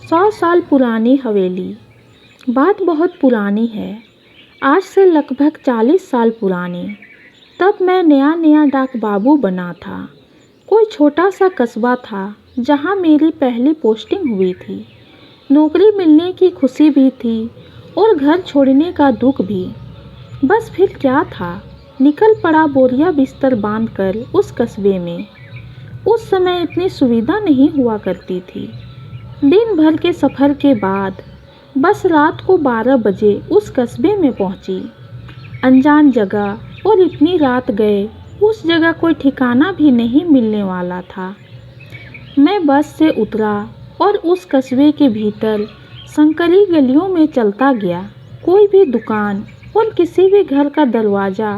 100 साल पुरानी हवेली। बात बहुत पुरानी है, आज से लगभग 40 साल पुरानी। तब मैं नया नया डाक बाबू बना था। कोई छोटा सा कस्बा था जहाँ मेरी पहली पोस्टिंग हुई थी। नौकरी मिलने की खुशी भी थी और घर छोड़ने का दुख भी। बस फिर क्या था, निकल पड़ा बोरिया बिस्तर बांधकर उस कस्बे में। उस समय इतनी सुविधा नहीं हुआ करती थी। दिन भर के सफ़र के बाद बस रात को 12 बजे उस कस्बे में पहुंची। अनजान जगह और इतनी रात गए, उस जगह कोई ठिकाना भी नहीं मिलने वाला था। मैं बस से उतरा और उस कस्बे के भीतर संकरी गलियों में चलता गया। कोई भी दुकान और किसी भी घर का दरवाज़ा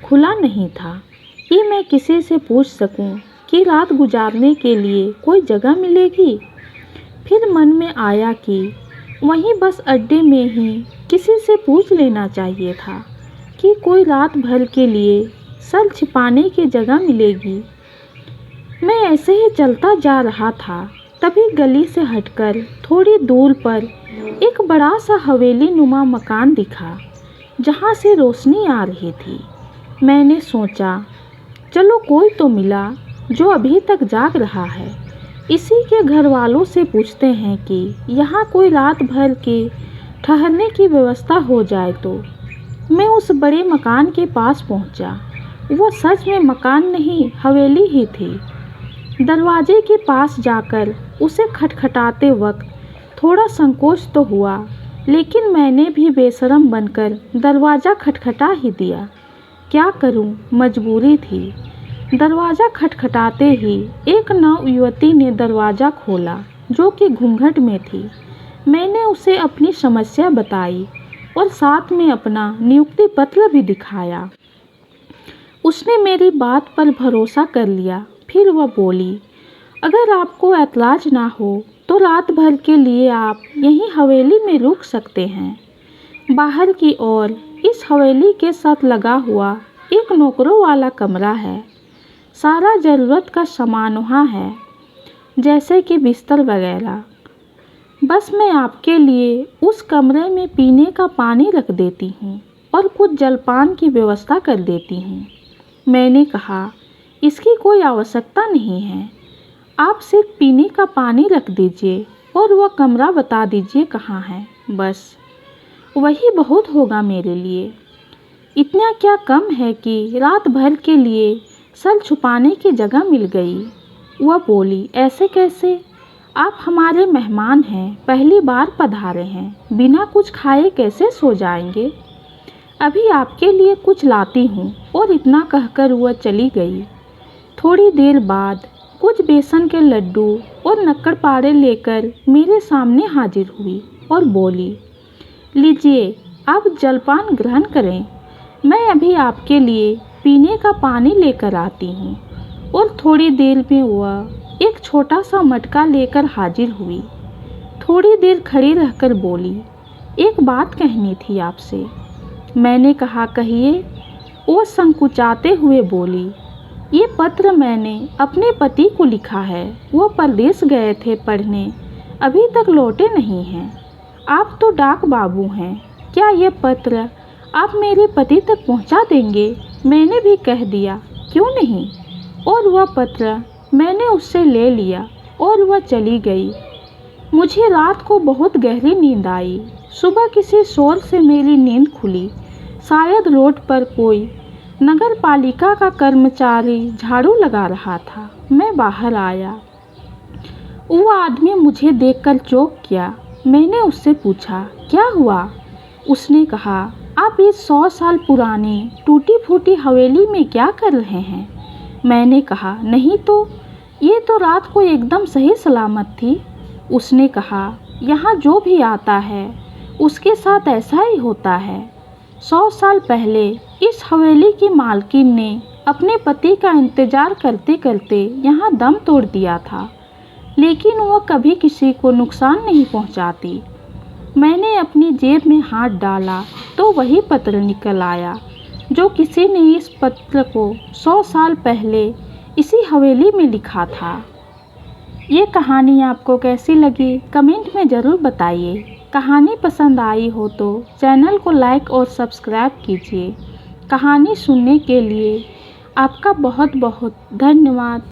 खुला नहीं था कि मैं किसी से पूछ सकूं कि रात गुजारने के लिए कोई जगह मिलेगी। फिर मन में आया कि वहीं बस अड्डे में ही किसी से पूछ लेना चाहिए था कि कोई रात भर के लिए सर छिपाने की जगह मिलेगी। मैं ऐसे ही चलता जा रहा था, तभी गली से हटकर थोड़ी दूर पर एक बड़ा सा हवेली नुमा मकान दिखा जहां से रोशनी आ रही थी। मैंने सोचा, चलो कोई तो मिला जो अभी तक जाग रहा है। इसी के घर वालों से पूछते हैं कि यहाँ कोई रात भर के ठहरने की व्यवस्था हो जाए तो। मैं उस बड़े मकान के पास पहुँचा। वो सच में मकान नहीं, हवेली ही थी। दरवाजे के पास जाकर उसे खटखटाते वक्त थोड़ा संकोच तो हुआ, लेकिन मैंने भी बेशरम बनकर दरवाज़ा खटखटा ही दिया। क्या करूं, मजबूरी थी। दरवाज़ा खटखटाते ही एक नव युवती ने दरवाज़ा खोला जो कि घूंघट में थी। मैंने उसे अपनी समस्या बताई और साथ में अपना नियुक्ति पत्र भी दिखाया। उसने मेरी बात पर भरोसा कर लिया। फिर वह बोली, अगर आपको ऐतराज़ ना हो तो रात भर के लिए आप यहीं हवेली में रुक सकते हैं। बाहर की ओर इस हवेली के साथ लगा हुआ एक नौकरों वाला कमरा है। सारा ज़रूरत का सामान वहाँ है, जैसे कि बिस्तर वगैरह। बस मैं आपके लिए उस कमरे में पीने का पानी रख देती हूँ और कुछ जलपान की व्यवस्था कर देती हूँ। मैंने कहा, इसकी कोई आवश्यकता नहीं है। आप सिर्फ पीने का पानी रख दीजिए और वह कमरा बता दीजिए कहाँ है, बस वही बहुत होगा मेरे लिए। इतना क्या कम है कि रात भर के लिए सर छुपाने की जगह मिल गई। वह बोली, ऐसे कैसे? आप हमारे मेहमान हैं, पहली बार पधारे हैं, बिना कुछ खाए कैसे सो जाएंगे? अभी आपके लिए कुछ लाती हूँ। और इतना कहकर वह चली गई। थोड़ी देर बाद कुछ बेसन के लड्डू और नक्कड़ पारे लेकर मेरे सामने हाजिर हुई और बोली, लीजिए आप जलपान ग्रहण करें। मैं अभी आपके लिए पीने का पानी लेकर आती हूँ। और थोड़ी देर में वह एक छोटा सा मटका लेकर हाजिर हुई। थोड़ी देर खड़ी रहकर बोली, एक बात कहनी थी आपसे। मैंने कहा, कहिए। वो संकुचाते हुए बोली, ये पत्र मैंने अपने पति को लिखा है। वो परदेश गए थे पढ़ने, अभी तक लौटे नहीं हैं। आप तो डाक बाबू हैं, क्या यह पत्र आप मेरे पति तक पहुंचा देंगे? मैंने भी कह दिया, क्यों नहीं। और वह पत्र मैंने उससे ले लिया और वह चली गई। मुझे रात को बहुत गहरी नींद आई। सुबह किसी शोर से मेरी नींद खुली। शायद रोड पर कोई नगर पालिका का कर्मचारी झाड़ू लगा रहा था। मैं बाहर आया। वो आदमी मुझे देखकर चौंक गया। मैंने उससे पूछा, क्या हुआ? उसने कहा, आप इस 100 साल पुरानी टूटी फूटी हवेली में क्या कर रहे हैं? मैंने कहा, नहीं तो, ये तो रात को एकदम सही सलामत थी। उसने कहा, यहाँ जो भी आता है उसके साथ ऐसा ही होता है। 100 साल पहले इस हवेली की मालकिन ने अपने पति का इंतज़ार करते करते यहाँ दम तोड़ दिया था, लेकिन वह कभी किसी को नुकसान नहीं पहुँचाती। मैंने अपनी जेब में हाथ डाला तो वही पत्र निकल आया जो किसी ने इस पत्र को 100 साल पहले इसी हवेली में लिखा था। ये कहानी आपको कैसी लगी कमेंट में ज़रूर बताइए। कहानी पसंद आई हो तो चैनल को लाइक और सब्सक्राइब कीजिए। कहानी सुनने के लिए आपका बहुत बहुत धन्यवाद।